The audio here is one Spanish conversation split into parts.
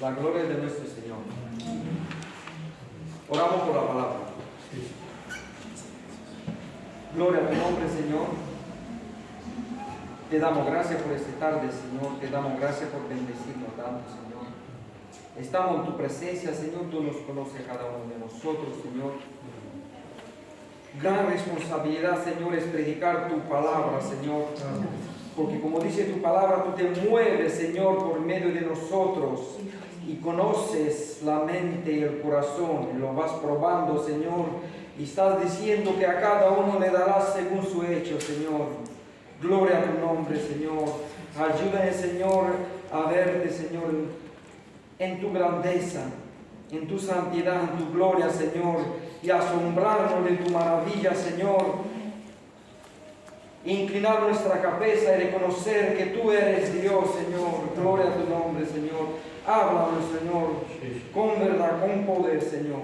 La gloria es de nuestro Señor. Oramos por la palabra. Gloria a tu nombre, Señor. Te damos gracias por esta tarde, Señor. Te damos gracias por bendecirnos tanto, Señor. Estamos en tu presencia, Señor. Tú nos conoces a cada uno de nosotros, Señor. Gran responsabilidad, Señor, es predicar tu palabra, Señor. Porque como dice tu palabra, tú te mueves, Señor, por medio de nosotros. Y conoces la mente y el corazón. Y lo vas probando, Señor. Y estás diciendo que a cada uno le darás según su hecho, Señor. Gloria a tu nombre, Señor. Ayúdame, Señor, a verte, Señor, en tu grandeza, en tu santidad, en tu gloria, Señor, y asombrarnos de tu maravilla, Señor. Inclinar nuestra cabeza y reconocer que tú eres Dios, Señor. Gloria a tu nombre, Señor. Háblanos, Señor, con verdad, con poder, Señor,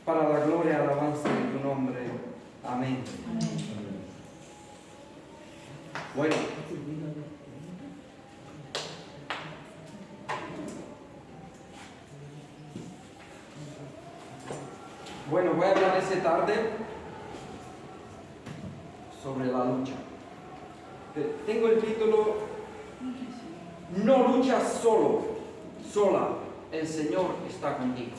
para la gloria y alabanza de tu nombre. Amén. Bueno, voy a hablar esta tarde sobre la lucha. Tengo el título: No luchas sola, el Señor está contigo.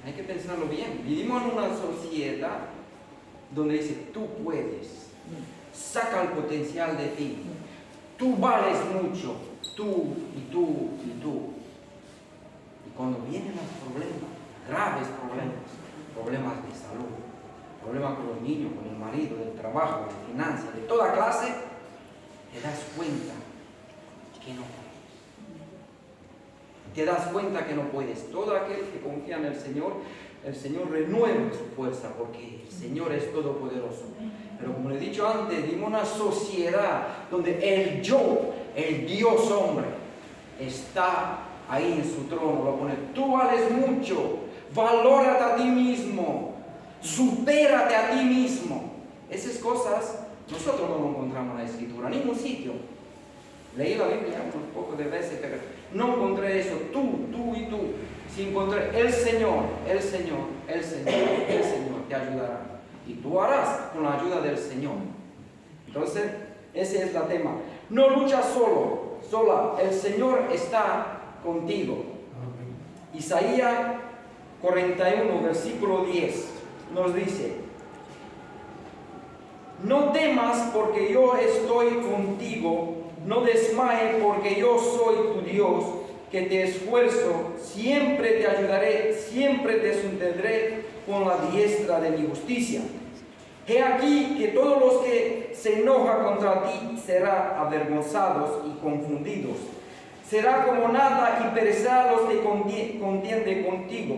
Hay que pensarlo bien. Vivimos en una sociedad donde dice, tú puedes, saca el potencial de ti, tú vales mucho, tú y tú y tú. Y cuando vienen los problemas, graves problemas de salud, problemas con los niños, con el marido, del trabajo, de finanzas, de toda clase, te das cuenta que no puedes. Te das cuenta que no puedes. Todo aquel que confía en el Señor renueva su fuerza, porque el Señor es todopoderoso. Pero como le he dicho antes, vivimos una sociedad donde el yo, el Dios hombre, está ahí en su trono. Lo pone, tú vales mucho, valórate a ti mismo, supérate a ti mismo. Esas cosas nosotros no lo encontramos en la Escritura, en ningún sitio. Leí la Biblia unos pocos de veces, pero no encontré eso, tú y tú. Si encontré el Señor te ayudará. Y tú harás con la ayuda del Señor. Entonces, ese es el tema. No luchas sola, el Señor está contigo. Isaías 41, versículo 10, nos dice, no temas porque yo estoy contigo, no desmayes porque yo soy tu Dios, que te esfuerzo, siempre te ayudaré, siempre te sostendré con la diestra de mi justicia. He aquí que todos los que se enojan contra ti serán avergonzados y confundidos. Será como nada y perecerán los que contienden contigo.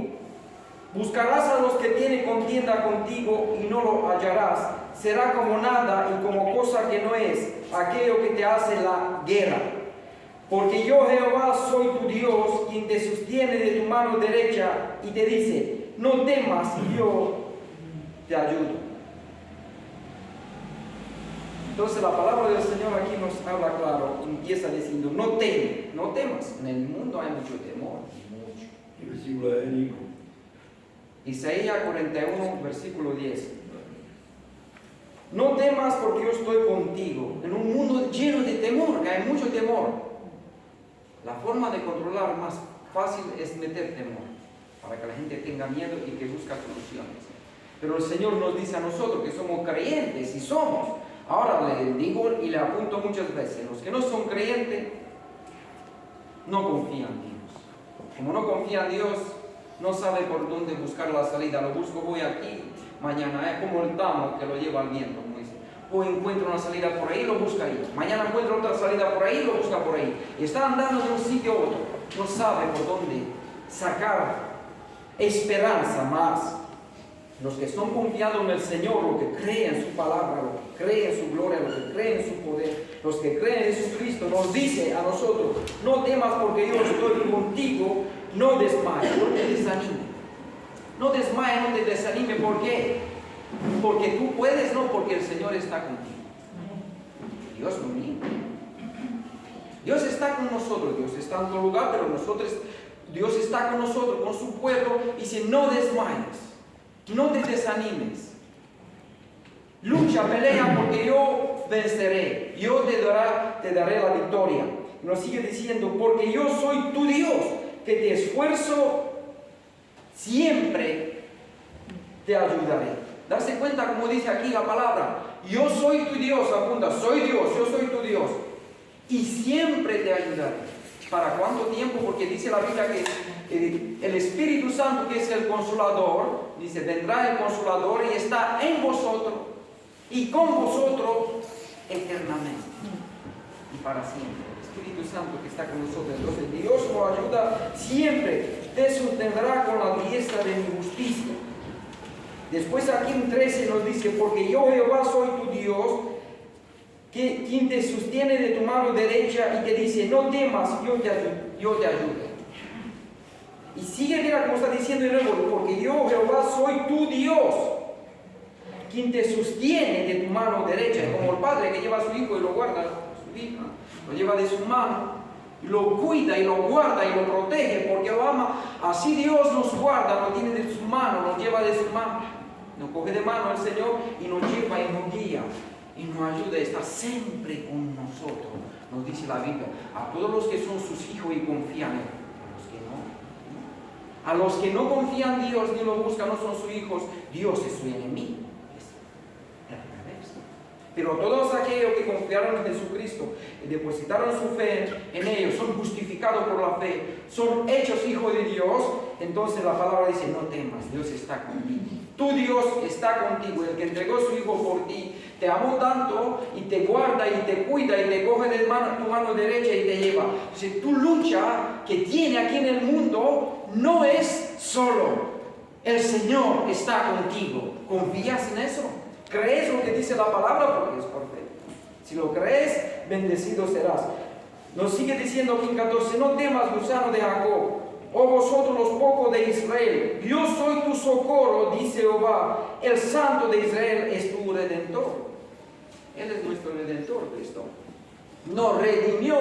Buscarás a los que tienen contienda contigo y no lo hallarás. Será como nada y como cosa que no es aquello que te hace la guerra. Porque yo, Jehová, soy tu Dios, quien te sostiene de tu mano derecha y te dice, no temas, yo te ayudo. Entonces la palabra del Señor aquí nos habla claro, empieza diciendo, no temas. En el mundo hay mucho temor, mucho. Isaías 41, versículo 10. No temas porque yo estoy contigo. En un mundo lleno de temor, que hay mucho temor. La forma de controlar más fácil es meter temor, para que la gente tenga miedo y que busque soluciones. Pero el Señor nos dice a nosotros que somos creyentes, y somos. Ahora le digo y le apunto muchas veces, los que no son creyentes no confían en Dios. Como no confían en Dios, no sabe por dónde buscar la salida. Lo busco, voy aquí, mañana es como el tamo que lo lleva al viento, como dice. Hoy encuentro una salida por ahí, lo busca ahí. Mañana encuentro otra salida por ahí, lo busca por ahí. Y está andando de un sitio a otro. No sabe por dónde sacar esperanza más. Los que son confiados en el Señor, los que creen en su palabra, los que creen en su gloria, los que creen en su poder, los que creen en Jesucristo, nos dice a nosotros, no temas porque yo estoy contigo, no desmayes, no te desanime. No desmayes, no te desanime, ¿por qué? Porque tú puedes, no porque el Señor está contigo. Dios no miente. Dios está con nosotros. Dios está en todo lugar, pero Dios está con nosotros, con su pueblo. Dice, no desmayes, no te desanimes. Lucha, pelea, porque yo venceré. Yo te daré la victoria. Nos sigue diciendo, porque yo soy tu Dios, que te esfuerzo, siempre te ayudaré. Darse cuenta como dice aquí la palabra, yo soy tu Dios, apunta, soy Dios, yo soy tu Dios, y siempre te ayudaré. ¿Para cuánto tiempo? Porque dice la Biblia que el Espíritu Santo, que es el Consolador, dice, vendrá el Consolador y está en vosotros y con vosotros eternamente y para siempre. El Espíritu Santo que está con nosotros. Entonces Dios nos ayuda siempre, te sostendrá con la diestra de mi justicia. Después aquí en 13 nos dice, porque yo Jehová soy tu Dios, quien te sostiene de tu mano derecha y te dice, no temas, yo te ayudo. Y sigue, mira cómo está diciendo de nuevo, porque yo Jehová soy tu Dios, quien te sostiene de tu mano derecha, como el padre que lleva a su hijo y lo guarda, su hija, lo lleva de su mano, y lo cuida y lo guarda y lo protege porque lo ama. Así Dios nos guarda, nos tiene de su mano, nos lleva de su mano, nos coge de mano el Señor y nos lleva y nos guía y nos ayuda, está siempre con nosotros. Nos dice la Biblia, a todos los que son sus hijos y confían en Él. A los que no confían en Dios ni lo buscan, no son sus hijos, Dios es su enemigo. Pero todos aquellos que confiaron en Jesucristo y depositaron su fe en ellos, son justificados por la fe, son hechos hijos de Dios. Entonces la palabra dice, no temas, Dios está contigo. Tu Dios está contigo, el que entregó su Hijo por ti, te amó tanto y te guarda y te cuida y te coge de tu mano derecha y te lleva. Entonces tu lucha que tiene aquí en el mundo no es solo. El Señor está contigo. ¿Confías en eso? ¿Crees lo que dice la palabra? Porque es perfecto. Si lo crees, bendecido serás. Nos sigue diciendo aquí en 14, no temas, gusano de Jacob, oh vosotros los pocos de Israel, yo soy tu socorro, dice Jehová, el Santo de Israel es tu Redentor. Él es nuestro Redentor, Cristo. Nos redimió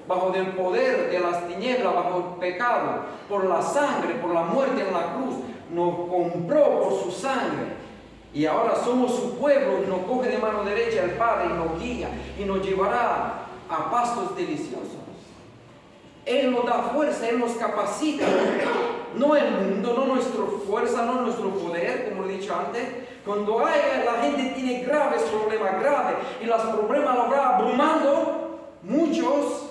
bajo el poder de las tinieblas, bajo el pecado, por la sangre, por la muerte en la cruz. Nos compró por su sangre. Y ahora somos su pueblo y nos coge de mano derecha el Padre y nos guía y nos llevará a pastos deliciosos. Él nos da fuerza, Él nos capacita. No el mundo, no nuestra fuerza, no nuestro poder, como lo he dicho antes. Cuando la gente tiene graves problemas, graves, y los problemas los va abrumando, muchos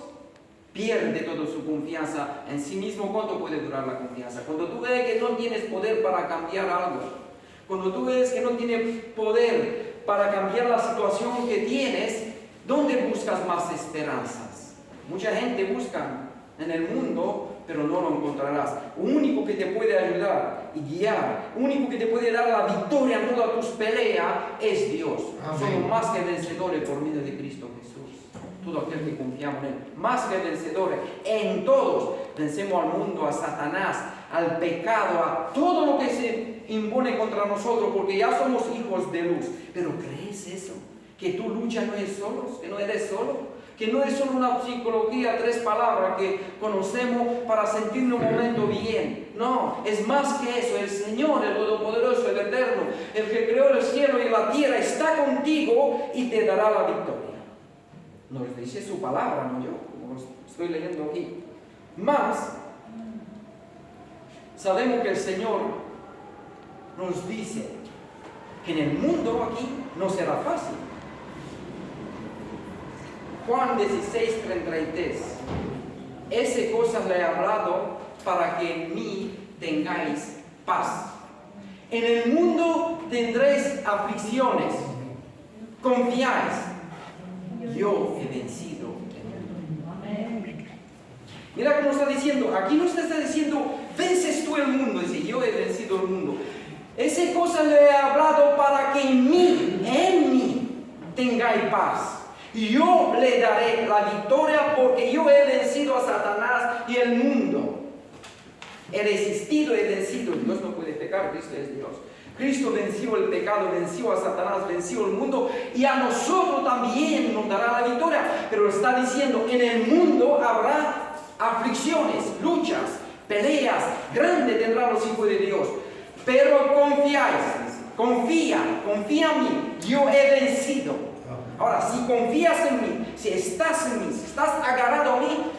pierden toda su confianza en sí mismo. ¿Cuánto puede durar la confianza? Cuando tú ves que no tienes poder para cambiar algo, cuando tú ves que no tienes poder para cambiar la situación que tienes, ¿dónde buscas más esperanzas? Mucha gente busca en el mundo, pero no lo encontrarás. Lo único que te puede ayudar y guiar, lo único que te puede dar la victoria en todas tus peleas es Dios. Amén. Somos más que vencedores por medio de Cristo Jesús. Todo aquel que confiamos en Él, más que vencedores en todos. Vencemos al mundo, a Satanás, al pecado, a todo lo que se impone contra nosotros, porque ya somos hijos de luz. Pero ¿crees eso? Que tu lucha no es solo, que no eres solo, que no es solo una psicología, 3 palabras que conocemos para sentirnos un momento bien. No, es más que eso. El Señor, el Todopoderoso, el Eterno, el que creó el cielo y la tierra, está contigo y te dará la victoria. Nos dice su palabra, no yo, como lo estoy leyendo aquí. Más, sabemos que el Señor nos dice que en el mundo aquí no será fácil. Juan 16:33. Ese cosas le he hablado para que en mí tengáis paz. En el mundo tendréis aflicciones. Confiáis. Yo he vencido el mundo. Mira cómo está diciendo. Aquí no se está diciendo, vences tú el mundo. Dice, yo he vencido el mundo. Esa cosa le he hablado para que en mí tengáis paz. Y yo le daré la victoria porque yo he vencido a Satanás y el mundo. He resistido, he vencido. Dios no puede pecar, Cristo es Dios. Cristo venció el pecado, venció a Satanás, venció el mundo y a nosotros también nos dará la victoria. Pero está diciendo, en el mundo habrá aflicciones, luchas, peleas, grandes tendrán los hijos de Dios. Pero confiáis, confía en mí, yo he vencido. Ahora, si confías en mí, si estás en mí, si estás agarrado a mí,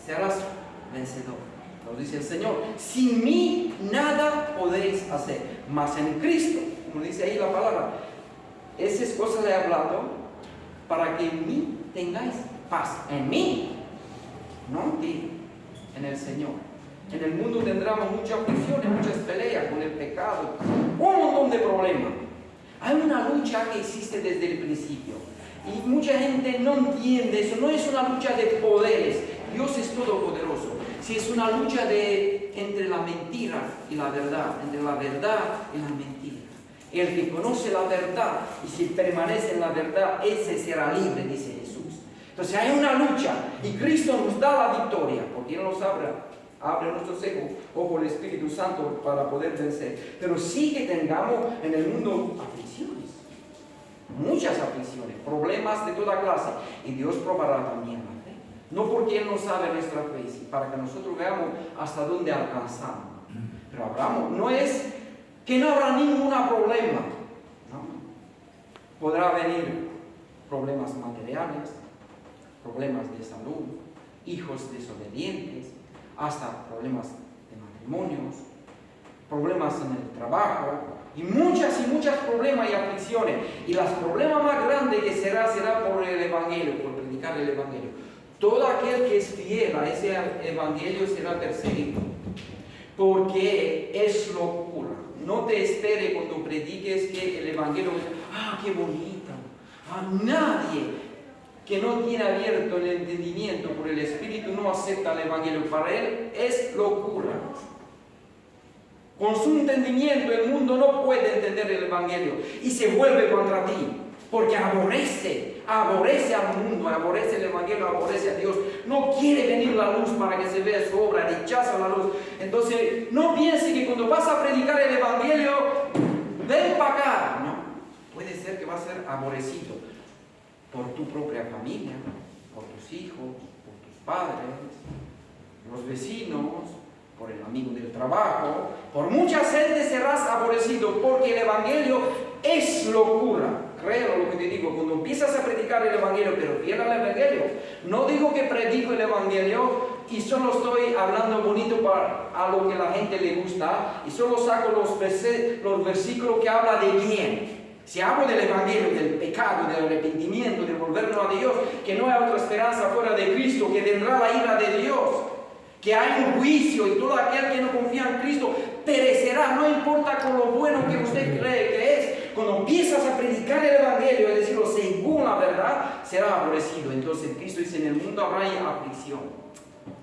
serás vencedor. Nos dice el Señor, sin mí nada podéis hacer, mas en Cristo, como dice ahí la palabra, esas cosas le he hablado para que en mí tengáis paz. En mí, no en ti, en el Señor. En el mundo tendremos muchas aflicciones, muchas peleas con el pecado, un montón de problemas. Hay una lucha que existe desde el principio y mucha gente no entiende eso. No es una lucha de poderes. Dios es todopoderoso. Si es una lucha entre la mentira y la verdad, entre la verdad y la mentira. El que conoce la verdad y si permanece en la verdad, ese será libre, dice Jesús. Entonces hay una lucha y Cristo nos da la victoria, porque Él nos abre nuestros ojos el Espíritu Santo para poder vencer. Pero sí que tengamos en el mundo aflicciones, muchas aflicciones, problemas de toda clase, y Dios probará también la fe. No porque Él no sabe nuestra fe, sino para que nosotros veamos hasta dónde alcanzamos. Pero hablamos, no es que no habrá ningún problema, ¿no? Podrá venir problemas materiales, problemas de salud, hijos desobedientes, hasta problemas de matrimonios, problemas en el trabajo, y muchos problemas y aflicciones. Y los problemas más grandes que será por el Evangelio, por predicar el Evangelio. Todo aquel que es fiel a ese Evangelio será perseguido, porque es locura. No te espere cuando prediques que el Evangelio es, qué bonito. Nadie que no tiene abierto el entendimiento por el Espíritu no acepta el Evangelio. Para él es locura. Con su entendimiento el mundo no puede entender el Evangelio y se vuelve contra ti, porque aborrece al mundo, aborrece el Evangelio, aborrece a Dios. No quiere venir la luz para que se vea su obra, rechaza la luz. Entonces no piense que cuando vas a predicar el Evangelio, ven para acá. No, puede ser que va a ser aborrecido por tu propia familia, por tus hijos, por tus padres, los vecinos, por el amigo del trabajo. Por mucha gente serás aborrecido, porque el Evangelio es locura. Creo lo que te digo, cuando empiezas a predicar el Evangelio, pero fiel al Evangelio. No digo que predico el Evangelio y solo estoy hablando bonito a lo que la gente le gusta y solo saco los versículos que hablan de bien. Si hablo del Evangelio, del pecado, del arrepentimiento, de volvernos a Dios, que no hay otra esperanza fuera de Cristo, que vendrá la ira de Dios, que hay un juicio y todo aquel que no confía en Cristo perecerá, no importa con lo bueno que usted cree que es. Cuando empiezas a predicar el Evangelio, es decirlo según la verdad, será aborrecido. Entonces Cristo dice, en el mundo habrá aflicción.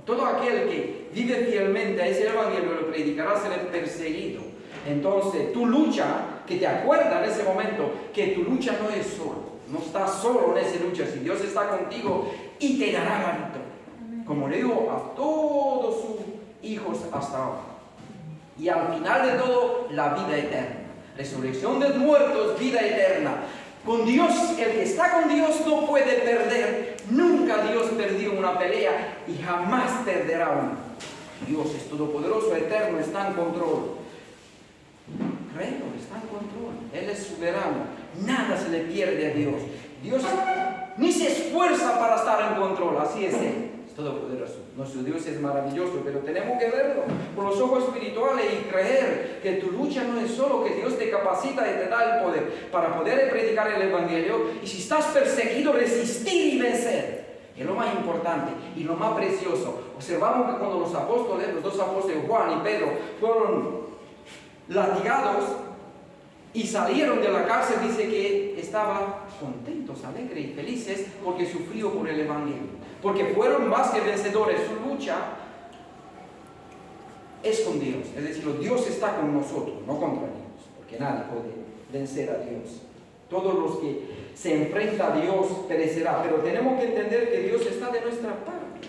Todo aquel que vive fielmente a ese Evangelio lo predicará, será perseguido. Entonces tu lucha, que te acuerda en ese momento que tu lucha no es solo, no estás solo en esa lucha, si Dios está contigo y te dará la victoria, como le digo a todos sus hijos hasta ahora. Y al final de todo, la vida eterna, resurrección de muertos, vida eterna. Con Dios, el que está con Dios no puede perder. Nunca Dios perdió una pelea y jamás perderá una. Dios es todopoderoso, eterno, está en control. Creo, está en control. Él es soberano. Nada se le pierde a Dios. Dios ni se esfuerza para estar en control. Así es Él. Es todopoderoso. Nuestro Dios es maravilloso, pero tenemos que verlo con los ojos espirituales y creer que tu lucha no es solo que Dios te capacita y te da el poder para poder predicar el Evangelio. Y si estás perseguido, resistir y vencer. Es lo más importante y lo más precioso. Observamos que cuando los apóstoles, los dos apóstoles, Juan y Pedro, fueron latigados y salieron de la cárcel, dice que estaban contentos, alegres y felices porque sufrió por el Evangelio, porque fueron más que vencedores. Su lucha es con Dios, es decir, Dios está con nosotros, no contra Dios, porque nadie puede vencer a Dios. Todos los que se enfrentan a Dios perecerá, pero tenemos que entender que Dios está de nuestra parte,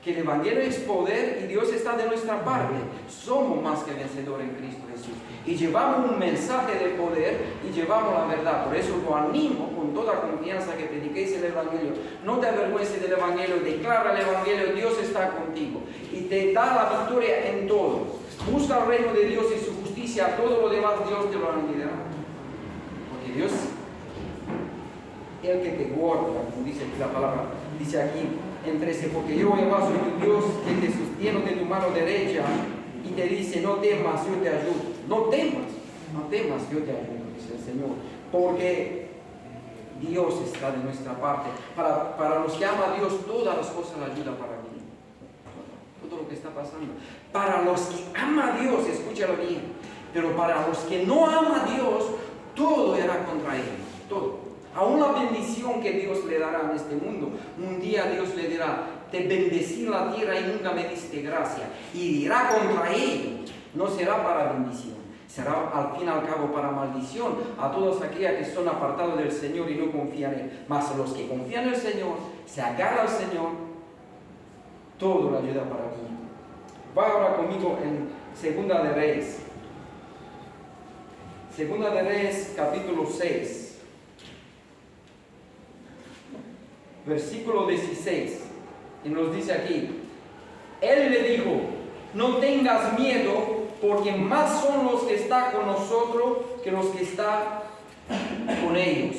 que el Evangelio es poder y Dios está de nuestra parte. Somos más que vencedores en Cristo Jesús. Y llevamos un mensaje de poder y llevamos la verdad. Por eso lo animo con toda confianza que prediquéis el Evangelio. No te avergüences del Evangelio, declara el Evangelio, Dios está contigo. Y te da la victoria en todo. Busca el reino de Dios y su justicia, todo lo demás Dios te lo añadirá. Porque Dios, el que te guarda, como dice la palabra, dice aquí en 13, porque yo Jehová soy tu Dios, que te sostiene de tu mano derecha, y te dice, no temas, yo te ayudo. No temas, yo te ayudo, dice el Señor, porque Dios está de nuestra parte. Para los que aman a Dios, todas las cosas ayudan para mí. Todo lo que está pasando. Para los que aman a Dios, escúchalo bien, pero para los que no aman a Dios, todo era contra ellos, todo. Aún la bendición que Dios le dará en este mundo, un día Dios le dirá, te bendecí la tierra y nunca me diste gracia, y dirá contra ellos, no será para bendición, será al fin y al cabo para maldición a todos aquellos que son apartados del Señor y no confían en Él. Mas los que confían en el Señor, se agarran al Señor, todo le ayuda para mí. Va ahora conmigo en Segunda de Reyes. Segunda de Reyes, capítulo 6. Versículo 16, y nos dice aquí, Él le dijo, no tengas miedo, porque más son los que están con nosotros que los que están con ellos.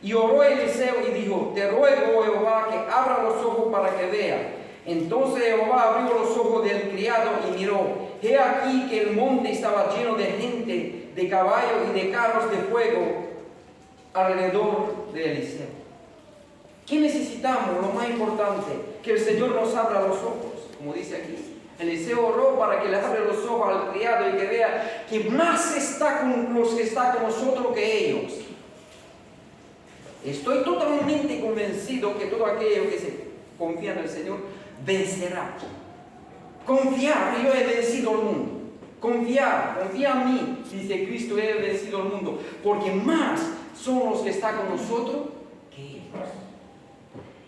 Y oró Eliseo y dijo, te ruego, Jehová, que abra los ojos para que vea. Entonces Jehová abrió los ojos del criado y miró. He aquí que el monte estaba lleno de gente, de caballos y de carros de fuego alrededor de Eliseo. ¿Qué necesitamos? Lo más importante, que el Señor nos abra los ojos, como dice aquí. Eliseo oró para que le abra los ojos al criado y que vea que más está con los que están con nosotros que ellos. Estoy totalmente convencido que todo aquello que se confía en el Señor vencerá. Confiar, yo he vencido el mundo. Confía en mí, dice Cristo, he vencido el mundo. Porque más son los que están con nosotros que ellos.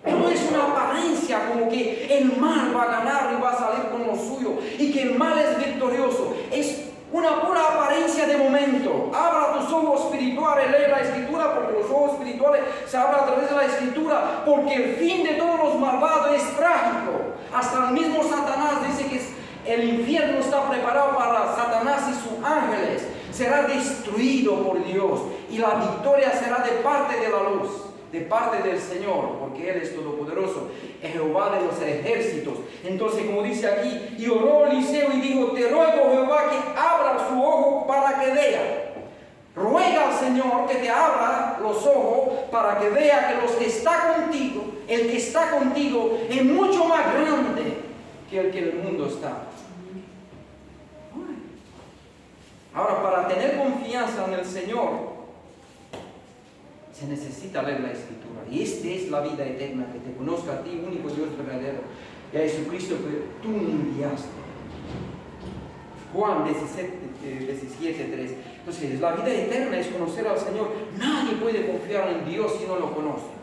No es una apariencia como que el mal va a ganar y va a salir con lo suyo y que el mal es victorioso. Es una pura apariencia de momento. Abra tus ojos espirituales, lee la Escritura, porque los ojos espirituales se abren a través de la Escritura, porque el fin de todos los malvados es trágico. Hasta el mismo Satanás dice que el infierno está preparado para Satanás y sus ángeles. Será destruido por Dios y la victoria será de parte de la luz, de parte del Señor, porque Él es todopoderoso, es Jehová de los ejércitos. Entonces, como dice aquí, y oró Eliseo y dijo, te ruego, Jehová, que abra su ojo para que vea. Ruega al Señor que te abra los ojos para que vea que los que está contigo, el que está contigo es mucho más grande que el que en el mundo está. Ahora, para tener confianza en el Señor, se necesita leer la Escritura. Y esta es la vida eterna, que te conozca a ti, único Dios verdadero, y a Jesucristo que tú enviaste. Juan 17:3. Entonces, la vida eterna es conocer al Señor. Nadie puede confiar en Dios si no lo conoce.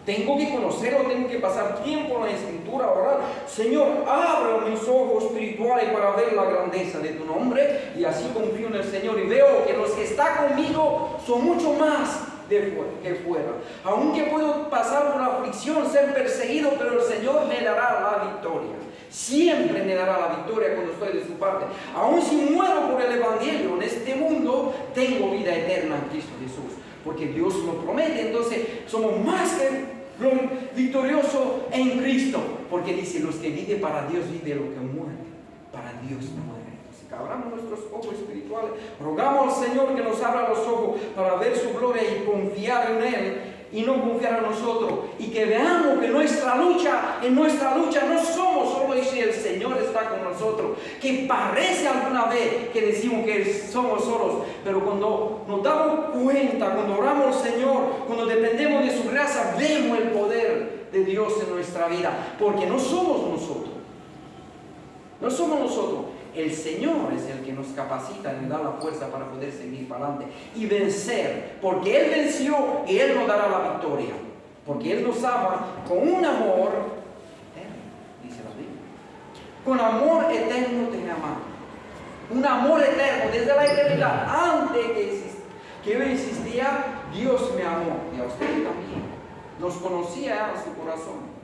Tengo que conocerlo, tengo que pasar tiempo en la Escritura, orar. Señor, abre mis ojos espirituales para ver la grandeza de tu nombre, y así confío en el Señor y veo que los que están conmigo son mucho más que fuera. Aunque puedo pasar por la aflicción, ser perseguido, pero el Señor me dará la victoria. Siempre me dará la victoria cuando estoy de su parte. Aun si muero por el Evangelio en este mundo, tengo vida eterna en Cristo Jesús, porque Dios lo promete. Entonces somos más que victoriosos en Cristo, porque dice, los que viven para Dios viven lo que muere, para Dios no muere. Así que abramos nuestros ojos espirituales, rogamos al Señor que nos abra los ojos para ver su gloria y confiar en Él y no confiar en nosotros, y que veamos que en nuestra lucha no somos solo si el Señor está con nosotros, que parece alguna vez que decimos que somos solos, pero cuando nos damos cuenta, cuando oramos al Señor, cuando dependemos de su gracia, vemos el poder de Dios en nuestra vida, porque no somos nosotros, el Señor es el que nos capacita y nos da la fuerza para poder seguir para adelante y vencer, porque Él venció y Él nos dará la victoria, porque Él nos ama con un amor dice la Biblia. Con amor eterno te he amado. Un amor eterno, desde la eternidad, antes que yo existía, Dios me amó. Y a usted también. Nos conocía a su corazón.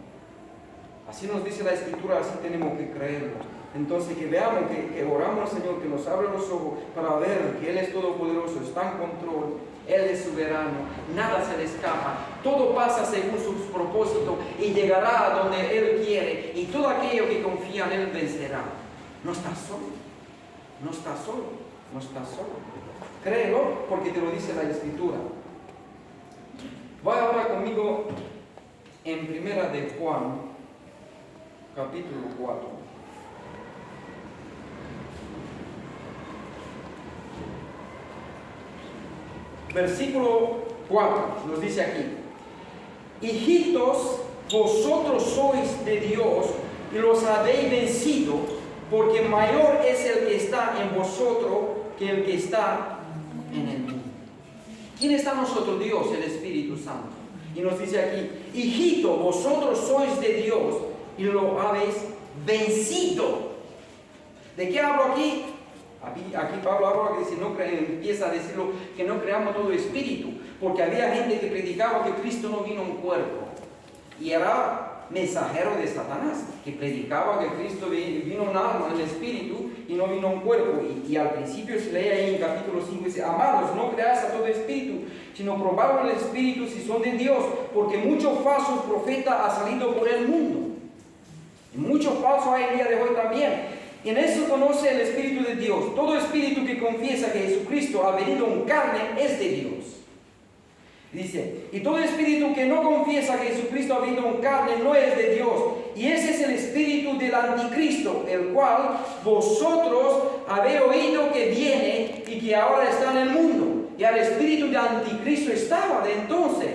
Así nos dice la Escritura, así tenemos que creerlo. Entonces que veamos, que oramos al Señor, que nos abra los ojos para ver que Él es todopoderoso, está en control, Él es soberano, nada se le escapa, todo pasa según sus propósitos y llegará a donde Él quiere, y todo aquello que confía en Él vencerá. No estás solo, no estás solo, no estás solo. Créelo porque te lo dice la Escritura. Vaya ahora conmigo en Primera de Juan, capítulo 4. Versículo 4 nos dice aquí: hijitos, vosotros sois de Dios y los habéis vencido, porque mayor es el que está en vosotros que el que está en el mundo. ¿Quién está en nosotros? Dios, el Espíritu Santo. Y nos dice aquí: hijitos, vosotros sois de Dios y lo habéis vencido. ¿De qué hablo aquí? Aquí Pablo habla que empieza a decirlo, que no creamos todo espíritu, porque había gente que predicaba que Cristo no vino en cuerpo, y era mensajero de Satanás, que predicaba que Cristo vino en alma, en espíritu, y no vino en cuerpo. Y al principio se lee ahí en capítulo 5, dice: amados, no creáis a todo espíritu, sino probad el espíritu si son de Dios, porque muchos falsos profetas han salido por el mundo, y muchos falsos hay el día de hoy también. Y en eso conoce el Espíritu de Dios. Todo espíritu que confiesa que Jesucristo ha venido en carne es de Dios. Dice: y todo espíritu que no confiesa que Jesucristo ha venido en carne no es de Dios. Y ese es el espíritu del anticristo, el cual vosotros habéis oído que viene y que ahora está en el mundo. Y el espíritu del anticristo estaba de entonces.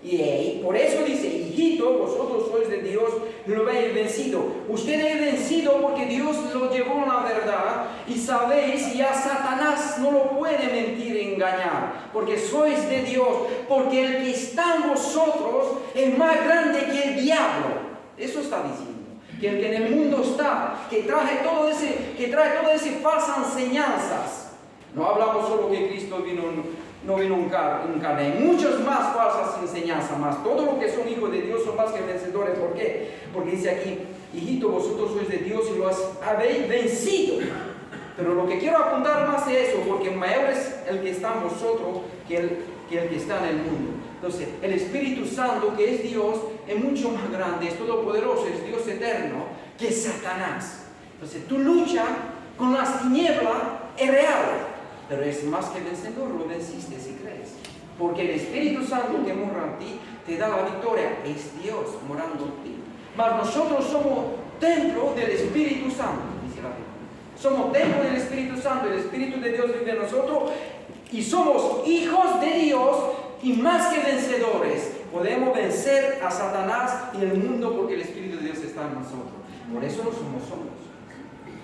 Y por eso dice: hijito, vosotros sois de Dios y lo habéis vencido. Ustedes han vencido porque Dios lo llevó a la verdad, y sabéis, ya Satanás no lo puede mentir e engañar, porque sois de Dios, porque el que está en vosotros es más grande que el diablo. Eso está diciendo, que el que en el mundo está, que trae todas esas falsas enseñanzas. No hablamos solo que Cristo no vino en carne, hay muchas más falsas enseñanzas, más todo lo que son hijos de Dios son más que vencedores. ¿Por qué? Porque dice aquí: hijito, vosotros sois de Dios y los habéis vencido. Pero lo que quiero apuntar más es eso, porque mayor es el que está en vosotros que el que está en el mundo. Entonces, el Espíritu Santo, que es Dios, es mucho más grande, es todopoderoso, es Dios eterno, que Satanás. Entonces, tu lucha con las tinieblas es real, pero es más que vencedor, lo venciste si crees. Porque el Espíritu Santo que mora en ti te da la victoria, es Dios morando en ti. Mas nosotros somos templo del Espíritu Santo, dice la Biblia. Somos templo del Espíritu Santo, el Espíritu de Dios vive en nosotros, y somos hijos de Dios y más que vencedores. Podemos vencer a Satanás y el mundo porque el Espíritu de Dios está en nosotros. Por eso no somos solos.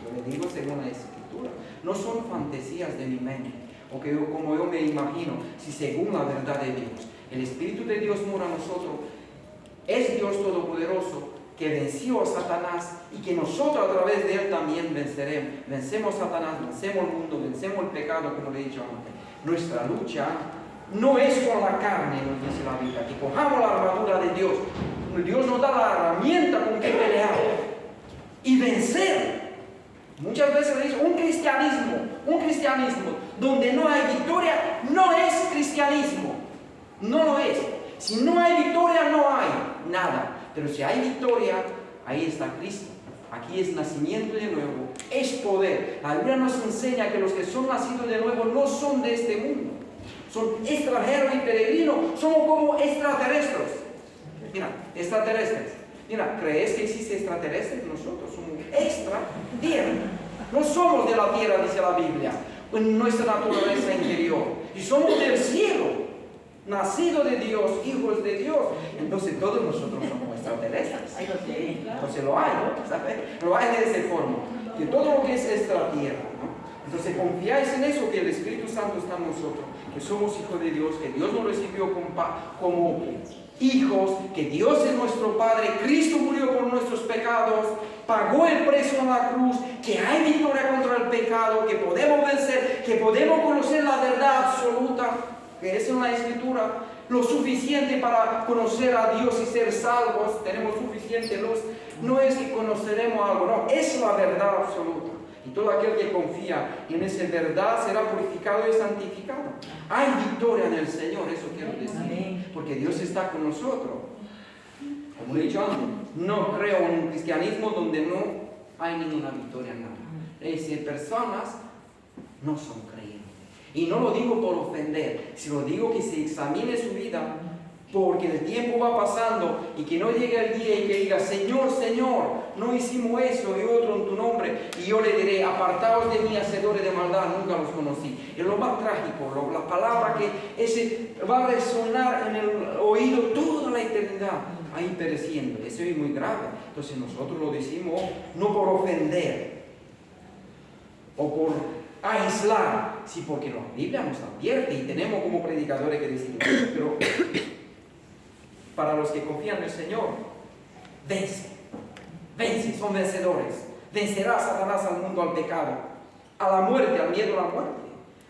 Lo que digo según la Escritura. No son fantasías de mi mente, o que como yo me imagino, si según la verdad de Dios. El Espíritu de Dios mora en nosotros. Es Dios todopoderoso que venció a Satanás y que nosotros a través de Él también venceremos. Vencemos a Satanás, vencemos el mundo, vencemos el pecado, como le he dicho antes. Nuestra lucha no es con la carne, nos dice la Biblia, que cojamos la armadura de Dios. Dios nos da la herramienta con que pelear y vencer. Muchas veces le dice, un cristianismo donde no hay victoria no es cristianismo. No lo es. Si no hay victoria, no hay nada. Pero si hay victoria, ahí está Cristo. Aquí es nacimiento de nuevo, es poder. La Biblia nos enseña que los que son nacidos de nuevo no son de este mundo. Son extranjeros y peregrinos. Somos como extraterrestres. Mira, extraterrestres. Mira, ¿crees que existe extraterrestres? Nosotros somos extra tierra. No somos de la tierra, dice la Biblia, en nuestra naturaleza interior. Y somos del cielo, nacidos de Dios, hijos de Dios. Entonces todos nosotros somos extraterrestres. Entonces lo hay, ¿no? ¿Sabes? Lo hay de esa forma. Que todo lo que es extra tierra, ¿no? Entonces confiáis en eso, que el Espíritu Santo está en nosotros, que somos hijos de Dios, que Dios nos recibió como hijos, que Dios es nuestro Padre, Cristo murió por nuestros nuestros pecados, pagó el precio en la cruz, que hay victoria contra el pecado, que podemos vencer, que podemos conocer la verdad absoluta, que es en la Escritura, lo suficiente para conocer a Dios y ser salvos, tenemos suficiente luz. No es que conoceremos algo, no, es la verdad absoluta. Y todo aquel que confía en esa verdad será purificado y santificado. Hay victoria en el Señor, eso quiero decir, porque Dios está con nosotros. Como he dicho antes, no creo en un cristianismo donde no hay ninguna victoria en nada. Es decir, personas no son creyentes. Y no lo digo por ofender, sino digo que se examine su vida, porque el tiempo va pasando y que no llegue el día y que diga: Señor, Señor, no hicimos eso y otro en tu nombre, y yo le diré: apartaos de mí, hacedores de maldad, nunca los conocí. Es lo más trágico, la palabra que ese va a resonar en el oído toda la eternidad, ahí pereciendo. Eso es muy grave. Entonces nosotros lo decimos no por ofender o por aislar, sí, porque la Biblia nos advierte y tenemos como predicadores que decir, pero para los que confían en el Señor, vence, son vencedores. Vencerá Satanás al mundo, al pecado, a la muerte, al miedo a la muerte.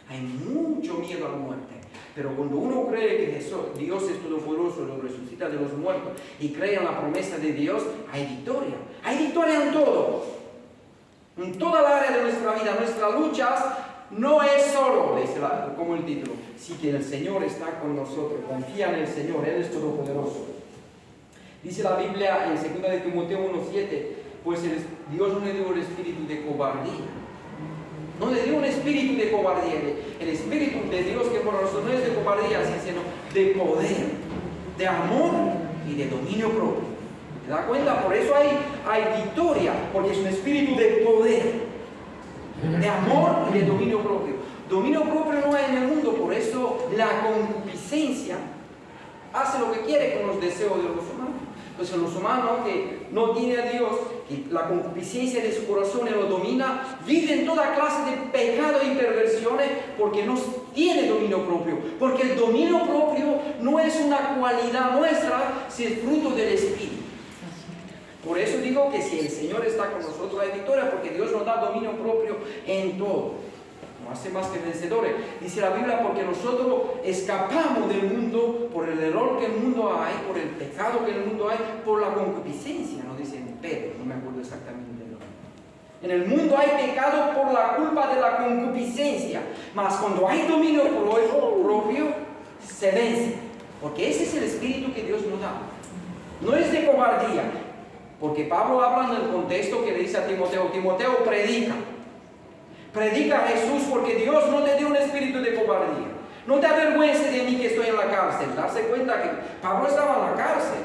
Hay mucho miedo a la muerte, pero cuando uno cree que Dios es todopoderoso, lo resucita de los muertos y cree en la promesa de Dios, hay victoria. Hay victoria en todo, en toda la área de nuestra vida. Nuestras luchas no es solo, como el título, sí, que el Señor está con nosotros. Confía en el Señor, Él es todopoderoso. Dice la Biblia en 2 de Timoteo 1:7, pues Dios no le dio el espíritu de cobardía. No le dio un espíritu de cobardía. El espíritu de Dios que por nosotros no es de cobardía, sino de poder, de amor y de dominio propio. ¿Te das cuenta? Por eso hay victoria, porque es un espíritu de poder, de amor y de dominio propio. Dominio propio no hay en el mundo, por eso la concupiscencia hace lo que quiere con los deseos de los humanos. Entonces los humanos que no tienen a Dios, y la concupiscencia de su corazón lo domina, viven toda clase de pecado y perversiones porque no tiene dominio propio. Porque el dominio propio no es una cualidad nuestra, sino es fruto del Espíritu. Por eso digo que si el Señor está con nosotros hay victoria, porque Dios nos da dominio propio en todo. No hace más que vencedores. Dice la Biblia, porque nosotros escapamos del mundo por el error que en el mundo hay, por el pecado que en el mundo hay, por la concupiscencia, no dice en Pedro, no me acuerdo exactamente del nombre. En el mundo hay pecado por la culpa de la concupiscencia, mas cuando hay dominio propio, se vence, porque ese es el espíritu que Dios nos da. No es de cobardía, porque Pablo habla en el contexto que le dice a Timoteo: Timoteo, predica a Jesús, porque Dios no te dio un espíritu de cobardía. No te avergüences de mí que estoy en la cárcel. Darse cuenta que Pablo estaba en la cárcel.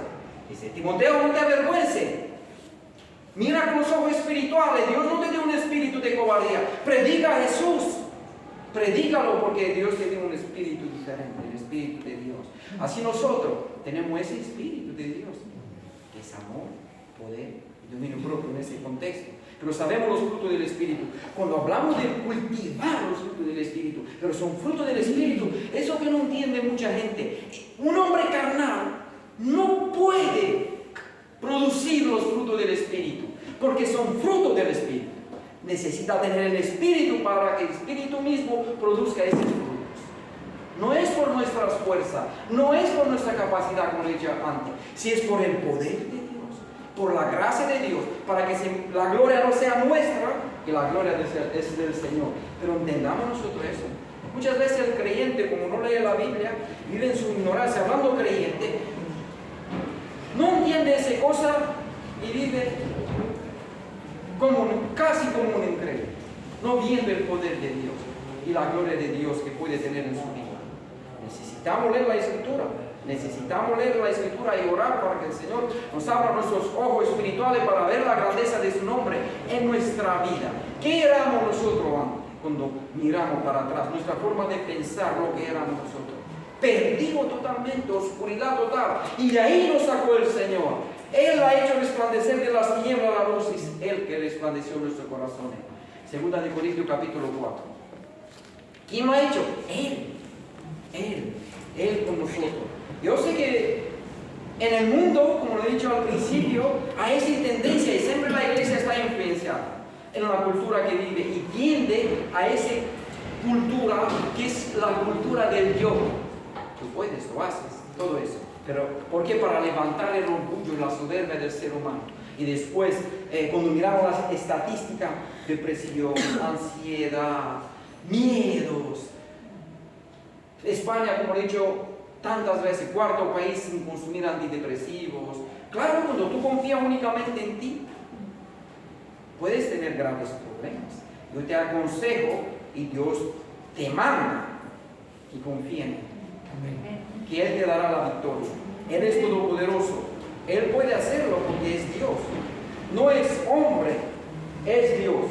Dice: Timoteo, no te avergüences. Mira con los ojos espirituales. Dios no te dio un espíritu de cobardía. Predica a Jesús. Predícalo, porque Dios te dio un espíritu diferente, el espíritu de Dios. Así nosotros tenemos ese espíritu de Dios, que es amor, poder y dominio propio en ese contexto. Pero sabemos los frutos del Espíritu. Cuando hablamos de cultivar los frutos del Espíritu, pero son frutos del Espíritu, eso que no entiende mucha gente. Un hombre carnal no puede producir los frutos del Espíritu, porque son frutos del Espíritu. Necesita tener el Espíritu para que el Espíritu mismo produzca esos frutos. No es por nuestras fuerzas, no es por nuestra capacidad, como he dicho antes, si es por el poder de Dios, por la gracia de Dios, para que la gloria no sea nuestra, que la gloria es del Señor. Pero entendamos nosotros eso. Muchas veces el creyente, como no lee la Biblia, vive en su ignorancia. Hablando creyente, no entiende esa cosa y vive casi como un incrédulo, no viendo el poder de Dios y la gloria de Dios que puede tener en su vida. Necesitamos leer la Escritura. Necesitamos leer la Escritura y orar para que el Señor nos abra nuestros ojos espirituales para ver la grandeza de su nombre en nuestra vida. ¿Qué éramos nosotros antes? Cuando miramos para atrás, nuestra forma de pensar, lo que éramos nosotros. Perdido totalmente, oscuridad total. Y de ahí nos sacó el Señor. Él ha hecho resplandecer de las tinieblas la luz, y es Él que resplandeció nuestros corazones. 2 de Corintios capítulo 4. ¿Quién lo ha hecho? Él con nosotros. Yo sé que en el mundo, como lo he dicho al principio, a esa tendencia, y siempre la iglesia está influenciada en la cultura que vive y tiende a esa cultura que es la cultura del yo. Tú puedes, lo haces, todo eso. Pero ¿por qué? Para levantar el orgullo y la soberbia del ser humano. Y después, cuando miramos las estadísticas, depresión, ansiedad, miedos. España, como he dicho tantas veces, cuarto país sin consumir antidepresivos. Claro, cuando tú confías únicamente en ti, puedes tener graves problemas. Yo te aconsejo, y Dios te manda, que confíe en Él. Que Él te dará la victoria. Él es todopoderoso. Él puede hacerlo porque es Dios. No es hombre, es Dios.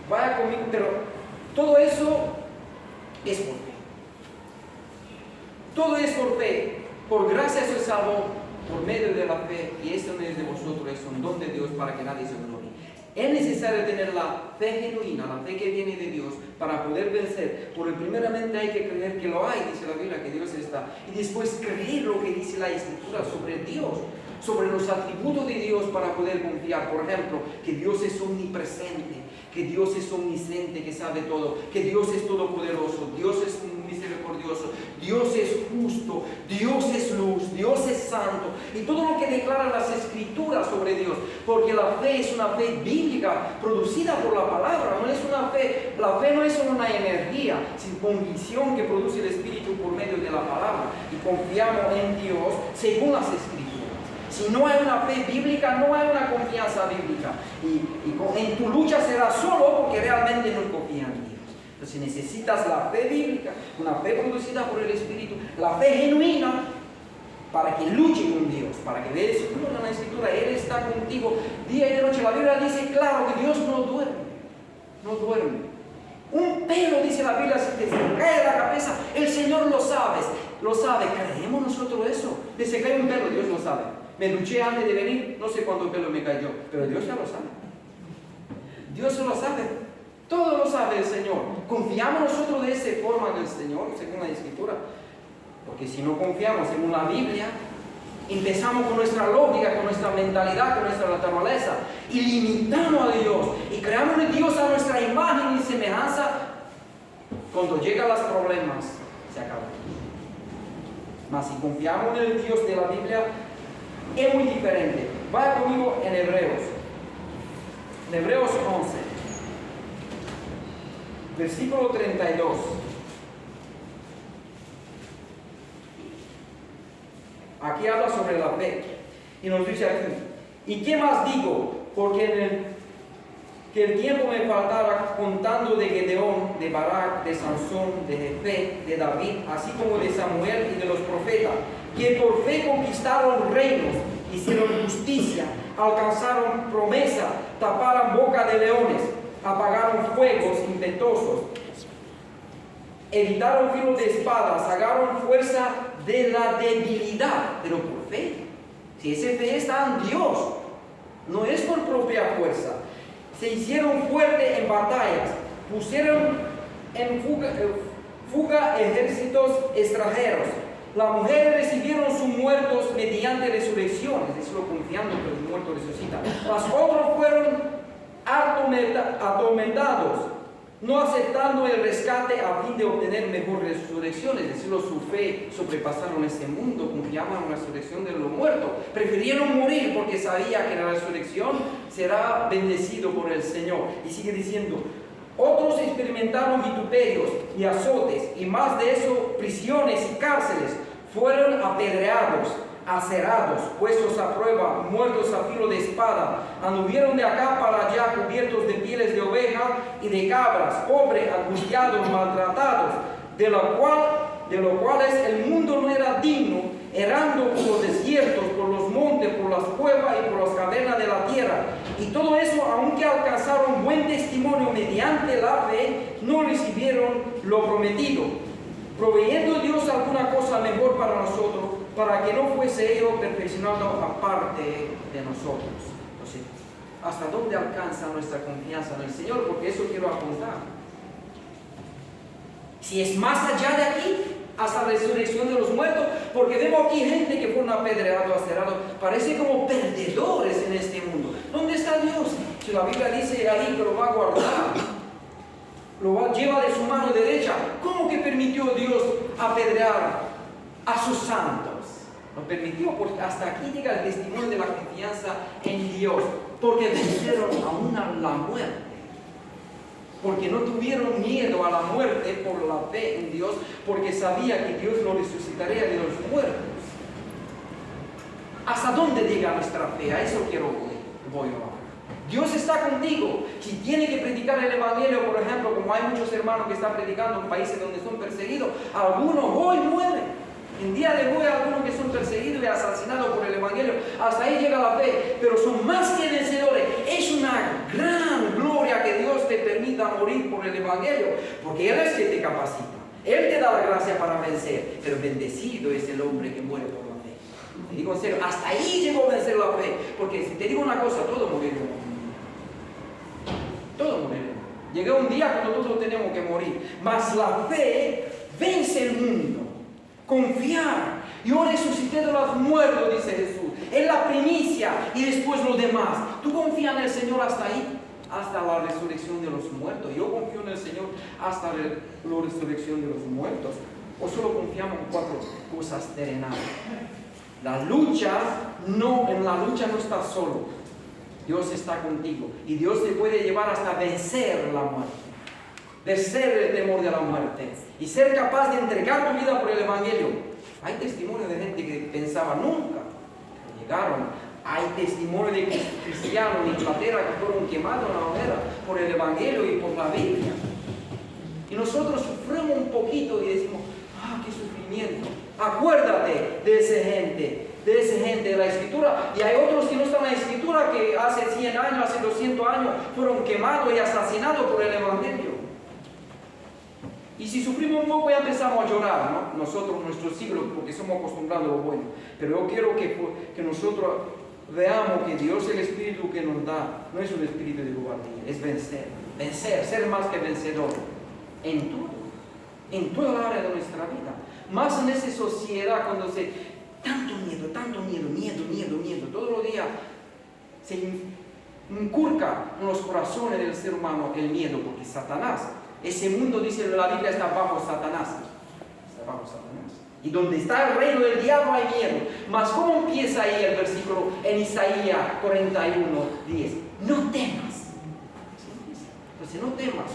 Vaya conmigo, pero todo eso es por fe. Todo es por fe. Por gracia soy salvo por medio de la fe. Y esto no es de vosotros, es un don de Dios para que nadie se glorie. Es necesario tener la fe genuina, la fe que viene de Dios para poder vencer. Porque primeramente hay que creer que lo hay, dice la Biblia, que Dios está. Y después creer lo que dice la Escritura sobre Dios, sobre los atributos de Dios para poder confiar. Por ejemplo, que Dios es omnipresente, que Dios es omnisciente, que sabe todo, que Dios es todopoderoso, Dios es misericordioso, Dios es justo, Dios es luz, Dios es santo, y todo lo que declaran las Escrituras sobre Dios, porque la fe es una fe bíblica, producida por la palabra, no es una fe, la fe no es una energía, sin convicción que produce el Espíritu por medio de la palabra, y confiamos en Dios según las Escrituras. Si no hay una fe bíblica, no hay una confianza bíblica. Y en tu lucha será solo porque realmente no confías en Dios. Entonces necesitas la fe bíblica, una fe producida por el Espíritu, la fe genuina, para que luche con Dios, para que veas en la Escritura, Él está contigo día y de noche. La Biblia dice claro que Dios no duerme, no duerme. Un pelo, dice la Biblia, si te cae de la cabeza, el Señor lo sabe. ¿Creemos nosotros eso? Que se cae un pelo, Dios lo sabe. Me duché antes de venir, no sé cuándo el pelo me cayó, pero Dios ya lo sabe. Dios lo sabe. Todo lo sabe el Señor. ¿Confiamos nosotros de esa forma en el Señor, según la Escritura? Porque si no confiamos en la Biblia, empezamos con nuestra lógica, con nuestra mentalidad, con nuestra naturaleza, y limitamos a Dios, y creamos en Dios a nuestra imagen y semejanza. Cuando llegan los problemas, se acaba. Mas si confiamos en el Dios de la Biblia, es muy diferente. Vaya conmigo en Hebreos. En Hebreos 11. Versículo 32. Aquí habla sobre la fe. Y nos dice aquí. ¿Y qué más digo? Porque que el tiempo me faltara contando de Gedeón, de Barak, de Sansón, de Jefté, de David, así como de Samuel y de los profetas, que por fe conquistaron reinos, hicieron justicia, alcanzaron promesa, taparon boca de leones, apagaron fuegos impetuosos, evitaron filo de espada, sacaron fuerza de la debilidad, pero por fe. Si esa fe está en Dios, no es por propia fuerza. Se hicieron fuertes en batallas, pusieron en fuga ejércitos extranjeros. Las mujeres recibieron sus muertos mediante resurrección, es decir, confiando que los muertos resucitan. Los otros fueron atormentados, no aceptando el rescate a fin de obtener mejor resurrección, es decir, su fe sobrepasaron este mundo, confiaban en la resurrección de los muertos. Prefirieron morir porque sabía que la resurrección será bendecido por el Señor. Y sigue diciendo, otros experimentaron vituperios y azotes, y más de eso, prisiones y cárceles. Fueron apedreados, acerados, puestos a prueba, muertos a filo de espada. Anduvieron de acá para allá cubiertos de pieles de oveja y de cabras, pobres, angustiados, maltratados, de lo cuales el mundo no era digno, errando por los desiertos, por los montes, por las cuevas y por las cavernas de la tierra. Y todo eso, aunque alcanzaron buen testimonio mediante la fe, no recibieron lo prometido, proveyendo Dios alguna cosa mejor para nosotros, para que no fuese ello perfeccionado aparte de nosotros. Entonces, ¿hasta dónde alcanza nuestra confianza en el Señor? Porque eso quiero apuntar. Si es más allá de aquí, hasta la resurrección de los muertos, porque vemos aquí gente que fueron apedreados, acerados, parece como perdedores en este mundo. ¿Dónde está Dios? Si la Biblia dice ahí que lo va a guardar, lleva de su mano derecha. ¿Cómo que permitió Dios apedrear a sus santos? Lo permitió porque hasta aquí llega el testimonio de la confianza en Dios, porque vencieron aún a la muerte. Porque no tuvieron miedo a la muerte por la fe en Dios, porque sabía que Dios lo resucitaría de los muertos. ¿Hasta dónde llega nuestra fe? A eso voy ahora. Dios está contigo. Si tiene que predicar el Evangelio, por ejemplo, como hay muchos hermanos que están predicando en países donde son perseguidos, algunos hoy mueren. En día de hoy, algunos que son perseguidos y asesinados por el Evangelio, hasta ahí llega la fe, pero son más que vencedores. Es una gran gloria que Dios te permita morir por el Evangelio, porque Él es quien te capacita. Él te da la gracia para vencer, pero bendecido es el hombre que muere por la fe. Te digo en serio, hasta ahí llegó a vencer la fe, porque si te digo una cosa, todos moriremos. Todos moriremos. Llega un día cuando todos tenemos que morir, mas la fe vence el mundo. Confiar. Yo resucité de los muertos, dice Jesús. Es la primicia y después lo demás. ¿Tú confías en el Señor hasta ahí? Hasta la resurrección de los muertos. Yo confío en el Señor hasta la resurrección de los muertos. ¿O solo confiamos en 4 cosas terrenales? En la lucha no estás solo. Dios está contigo. Y Dios te puede llevar hasta vencer la muerte. Vencer el temor de la muerte. Y ser capaz de entregar tu vida por el Evangelio. Hay testimonio de gente que pensaba nunca que llegaron. Hay testimonio de cristianos en Inglaterra que fueron quemados en la hoguera por el Evangelio y por la Biblia. Y nosotros sufrimos un poquito y decimos, qué sufrimiento. Acuérdate de esa gente de la Escritura. Y hay otros que no están en la Escritura que hace 100 años, hace 200 años fueron quemados y asesinados por el Evangelio. Y si sufrimos un poco ya empezamos a llorar, ¿no? Nosotros, nuestros siglos, porque somos acostumbrados a lo bueno. Pero yo quiero que nosotros veamos que Dios es el Espíritu que nos da. No es un espíritu de cobardía, es vencer. Vencer, ser más que vencedor. En todo. En toda la área de nuestra vida. Más en esa sociedad cuando tanto miedo. Todos los días se inculca en los corazones del ser humano el miedo, porque Satanás, ese mundo, dice la Biblia, está bajo Satanás. Está bajo Satanás. Y donde está el reino del diablo hay miedo. Mas ¿cómo empieza ahí el versículo en Isaías 41:10? No temas. Entonces no temas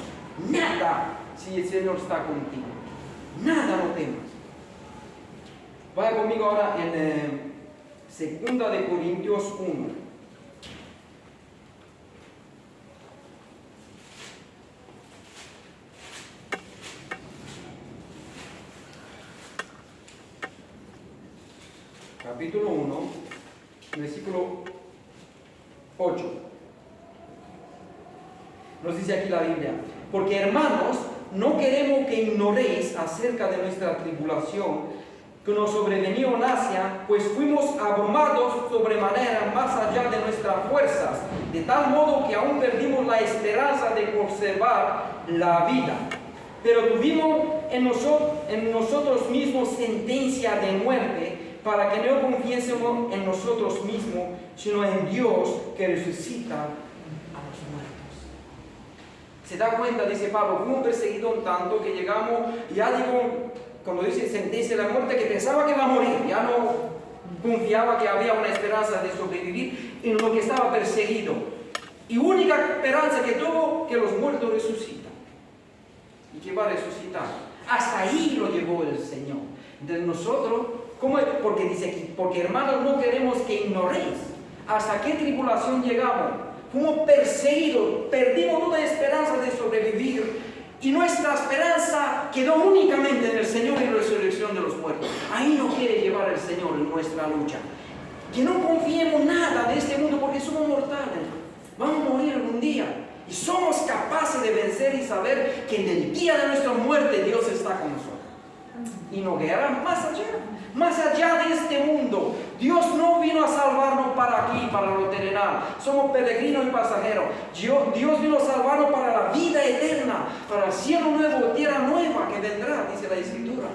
nada si el Señor está contigo. Nada no temas. Vaya conmigo ahora en 2 de Corintios 1. Capítulo 1, versículo 8. Nos dice aquí la Biblia: porque hermanos, no queremos que ignoréis acerca de nuestra tribulación que nos sobrevenió en Asia, pues fuimos abrumados sobremanera más allá de nuestras fuerzas, de tal modo que aún perdimos la esperanza de conservar la vida. Pero tuvimos en nosotros mismos sentencia de muerte, para que no confiésemos en nosotros mismos, sino en Dios que resucita a los muertos. ¿Se da cuenta? Dice Pablo, fuimos perseguidos tanto que llegamos, cuando dice sentencia de la muerte, que pensaba que iba a morir, ya no confiaba que había una esperanza de sobrevivir en lo que estaba perseguido. Y única esperanza que tuvo, que los muertos resucitan. Y que va a resucitar. Hasta ahí lo llevó el Señor. De nosotros, ¿cómo es? Porque dice aquí, porque hermanos, no queremos que ignoréis hasta qué tribulación llegamos. Fuimos perseguidos, perdimos toda esperanza de sobrevivir, y nuestra esperanza quedó únicamente en el Señor y la resurrección de los muertos. Ahí nos quiere llevar el Señor en nuestra lucha. Que no confiemos nada de este mundo, porque somos mortales. Vamos a morir algún día. Y somos capaces de vencer y saber que en el día de nuestra muerte Dios está con nosotros. Y nos guiará más allá de este mundo. Dios no vino a salvarnos para aquí, para lo terrenal. Somos peregrinos y pasajeros. Dios vino a salvarnos para la vida eterna, para el cielo nuevo, tierra nueva que vendrá, dice la Escritura.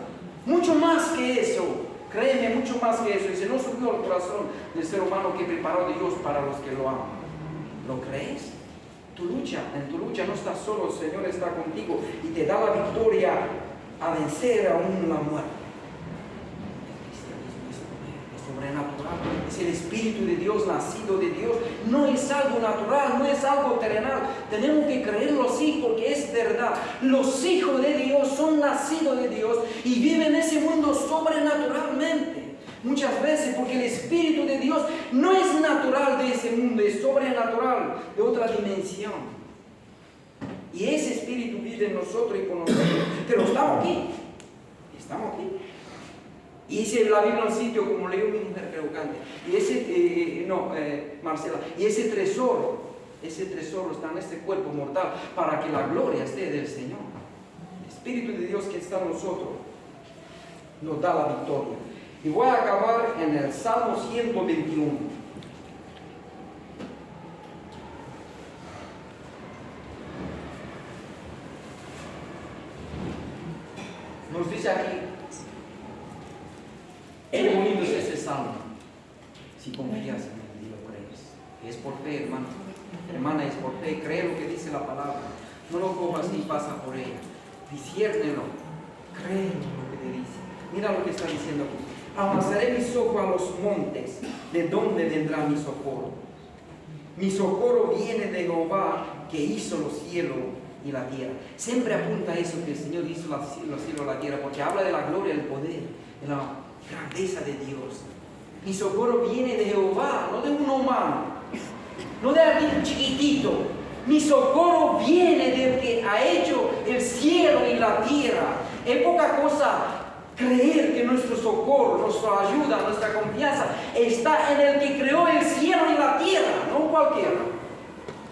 Mucho más que eso, créeme, mucho más que eso. Dice, no subió al corazón del ser humano que preparó Dios para los que lo aman. ¿Lo crees? En tu lucha no estás solo, el Señor está contigo y te da la victoria a vencer aún la muerte. Sobrenatural, es el Espíritu de Dios, nacido de Dios, no es algo natural, no es algo terrenal, tenemos que creerlo así porque es verdad. Los hijos de Dios son nacidos de Dios y viven en ese mundo sobrenaturalmente, muchas veces porque el Espíritu de Dios no es natural de ese mundo, es sobrenatural, de otra dimensión, y ese Espíritu vive en nosotros y con nosotros, pero estamos aquí. Y dice la Biblia en un sitio, como leyó mi mujer, creo que antes, y ese, Marcela, y ese tesoro está en este cuerpo mortal para que la gloria esté del Señor. El Espíritu de Dios que está en nosotros nos da la victoria. Y voy a acabar en el Salmo 121. Nos dice aquí, qué bonito es ese salmo, si confías en él y lo crees. Es por fe, hermano. Hermana, es por fe. Cree lo que dice la palabra. No lo cojas ni pasa por ella. Disciérnelo. Cree lo que te dice. Mira lo que está diciendo aquí. Avanzaré mis ojos a los montes. ¿De dónde vendrá mi socorro? Mi socorro viene de Jehová, que hizo los cielos y la tierra. Siempre apunta a eso, que el Señor hizo los cielos y la tierra, porque habla de la gloria, el poder, de la grandeza de Dios. Mi socorro viene de Jehová, no de un humano, no de alguien chiquitito. Mi socorro viene del que ha hecho el cielo y la tierra. Es poca cosa creer que nuestro socorro, nuestra ayuda, nuestra confianza está en el que creó el cielo y la tierra, no cualquiera.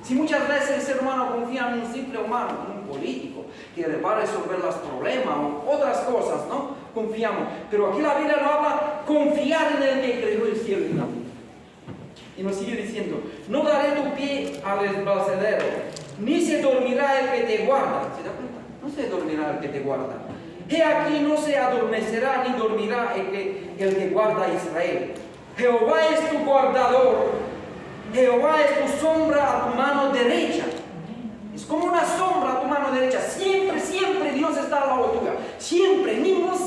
Si muchas veces el ser humano confía en un simple humano, en un político, que va a resolver los problemas o otras cosas, ¿no? Confiamos. Pero aquí la Biblia nos habla confiar en el que creó el cielo y la tierra. Y nos sigue diciendo, no daré tu pie al desbalcedero, ni se dormirá el que te guarda. ¿Se da cuenta? No se dormirá el que te guarda. He aquí no se adormecerá ni dormirá el que guarda a Israel. Jehová es tu guardador. Jehová es tu sombra a tu mano derecha. Es como una sombra a tu mano derecha. Siempre, siempre Dios está al lado tuyo. Siempre, ni un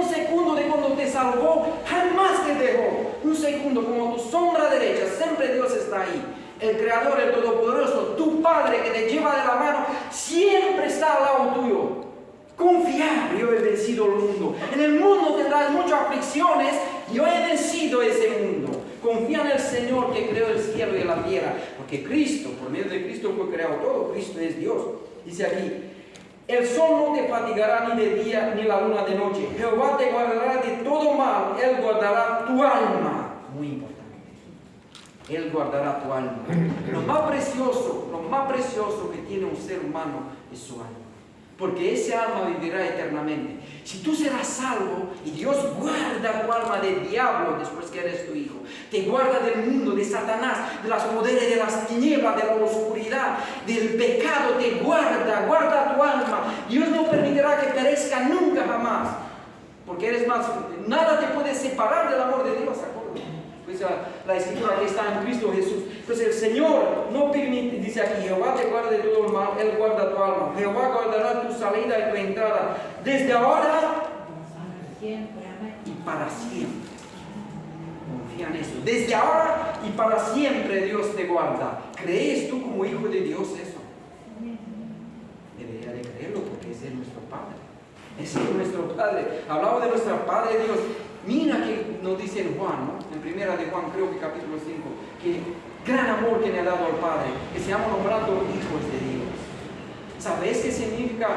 segundo de cuando te salvó, jamás te dejó. Un segundo, como tu sombra derecha, siempre Dios está ahí. El Creador, el Todopoderoso, tu Padre que te lleva de la mano, siempre está al lado tuyo. Confiar, yo he vencido el mundo. En el mundo tendrás muchas aflicciones, yo he vencido ese mundo. Confía en el Señor que creó el cielo y la tierra, porque Cristo, por medio de Cristo fue creado todo. Cristo es Dios. Dice aquí, el sol no te fatigará ni de día ni la luna de noche. Jehová te guardará de todo mal. Él guardará tu alma. Muy importante. Él guardará tu alma. Lo más precioso que tiene un ser humano es su alma. Porque ese alma vivirá eternamente. Si tú serás salvo y Dios guarda tu alma del diablo después que eres tu hijo, te guarda del mundo, de Satanás, de los poderes de las tinieblas, de la oscuridad, del pecado, te guarda tu alma. Dios no permitirá que perezca nunca jamás, porque eres más, nada te puede separar del amor de Dios, ¿acuerdo? Pues la escritura que está en Cristo Jesús. Entonces el Señor no permite, dice aquí, Jehová te guarda de todo el mal, Él guarda tu alma. Jehová guardará tu salida y tu entrada, desde ahora y para siempre. Confía en eso. Desde ahora y para siempre Dios te guarda. ¿Crees tú como hijo de Dios eso? Debería de creerlo, porque ese es nuestro Padre. Ese es nuestro Padre. Hablaba de nuestro Padre Dios. Mira que nos dice en Juan, ¿no? En primera de Juan, creo que capítulo 5, que gran amor que le ha dado al Padre, que seamos nombrados hijos de Dios. ¿Sabes qué significa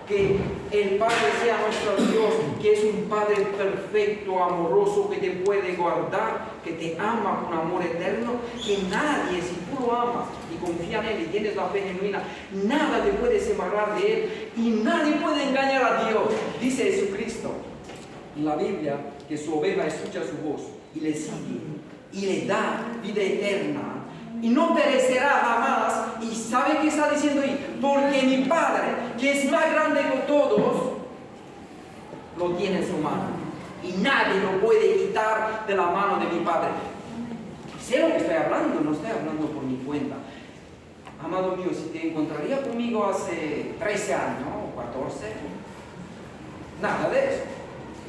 que el Padre sea nuestro Dios, que es un Padre perfecto, amoroso, que te puede guardar, que te ama con amor eterno? Que nadie, si tú lo amas y confías en Él y tienes la fe genuina, nada te puede separar de Él y nadie puede engañar a Dios. Dice Jesucristo en la Biblia que su oveja escucha su voz y le sigue y le da vida eterna y no perecerá jamás. Y ¿sabe qué está diciendo ahí? Porque mi Padre, que es más grande que todos, lo tiene en su mano. Y nadie lo puede quitar de la mano de mi Padre. Sé lo que estoy hablando, no estoy hablando por mi cuenta. Amado mío, si te encontraría conmigo hace 13 años o 14, nada de eso.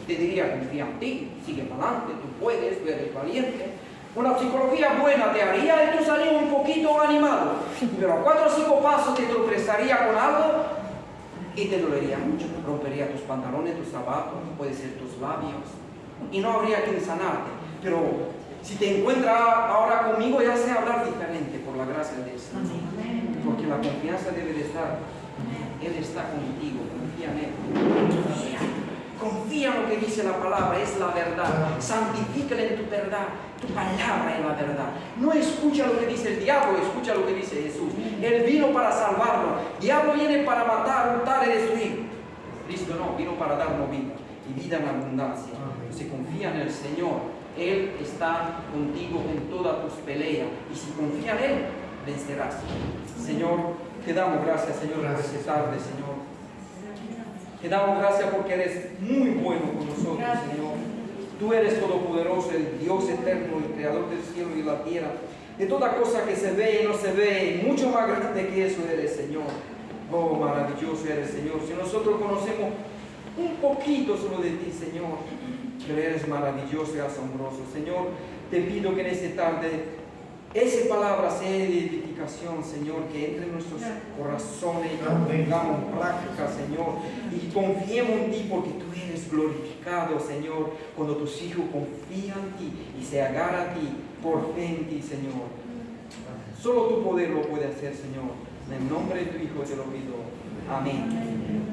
Te diría, confía en ti, sigue para adelante, tú puedes, tú eres valiente. Una psicología buena te haría y tú salir un poquito animado, pero a 4 o 5 pasos te tropezaría con algo y te dolería mucho. Rompería tus pantalones, tus zapatos, puede ser tus labios, y no habría quien sanarte. Pero si te encuentras ahora conmigo, ya sé hablar diferente por la gracia de Dios. Porque la confianza debe de estar. Él está contigo, confía en Él. Confía en lo que dice la palabra, es la verdad. Santifícala en tu verdad. Tu palabra es la verdad. No escucha lo que dice el diablo, escucha lo que dice Jesús. Él vino para salvarlo. El diablo viene para matar, hurtar y destruir. Cristo no, vino para darnos vida y vida en abundancia. Si confía en el Señor, Él está contigo en todas tus peleas. Y si confía en Él, vencerás. Señor, te damos gracias, Señor, por esta tarde, Señor. Te damos gracias porque eres muy bueno con nosotros, Señor. Tú eres todopoderoso, el Dios eterno, el creador del cielo y la tierra. De toda cosa que se ve y no se ve, mucho más grande que eso eres, Señor. Oh, maravilloso eres, Señor. Si nosotros conocemos un poquito solo de ti, Señor, pero eres maravilloso y asombroso. Señor, te pido que en esta tarde esa palabra sea de edificación, Señor, que entre en nuestros corazones y que pongamos en práctica, Señor, y confiemos en ti porque tú eres glorificado, Señor, cuando tus hijos confían en ti y se agarran a ti por fe en ti, Señor. Solo tu poder lo puede hacer, Señor. En el nombre de tu Hijo te lo pido. Amén.